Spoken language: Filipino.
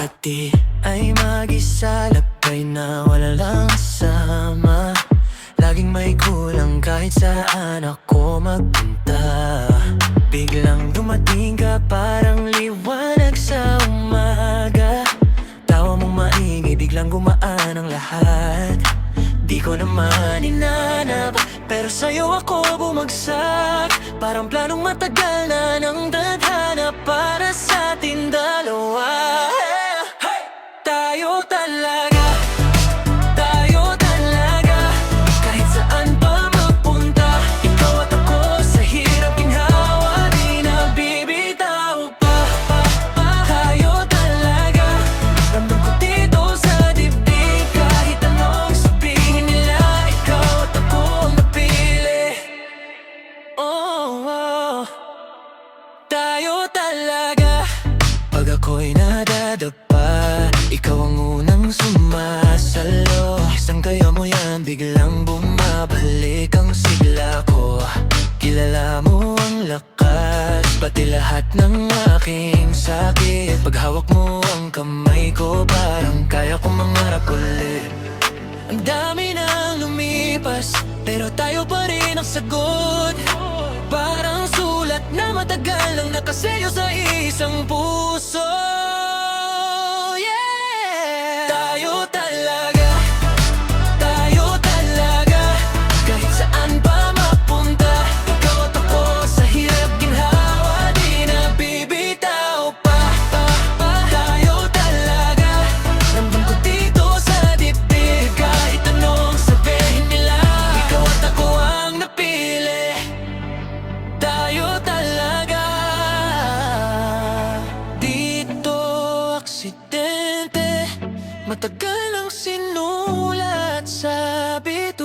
dati ay mag-isa, lakay na walang kasama. Laging may kulang kahit saan ako magpunta. Biglang dumating ka parang liwanag sa umaga. Tawa mong maingay, biglang gumaan ang lahat. Di ko naman inanap, pero sa'yo ako bumagsak. Parang planong matagal na ng tadhana para sa ating dalawa. Tayo talaga, tayo talaga. Kahit saan pa mapunta, ikaw at ako sa hirap ginhawa, di na bibitaw pa. Tayo talaga, ramdam ko dito sa dibdib. Kahit anong sabihin nila, ikaw at ako ang napili. Oh, tayo talaga. Pag ako'y nadadapa, ikaw ang unang sumasalo. Isang kaya mo yan, biglang bumabalik ang sigla ko. Kilala mo ang lakas, pati lahat ng aking sakit. Pag hawak mo ang kamay ko, parang kaya kong mangarap ulit. Ang dami nang lumipas, pero tayo pa rin ang sagot. Parang sulat na matagal lang nakaselyo sa isang puso. Yeah! Tayo talaga, tayo talaga. Kahit saan pa mapunta, ikaw at ako sa hirap ginhawa, di na bibitaw pa. Tayo talaga, ramdam ko dito sa dibdib. Kahit anong sabihin nila, ikaw at ako ang napili. Tayo talaga. Dito aksidente, matagal ang sinulat sa bituin.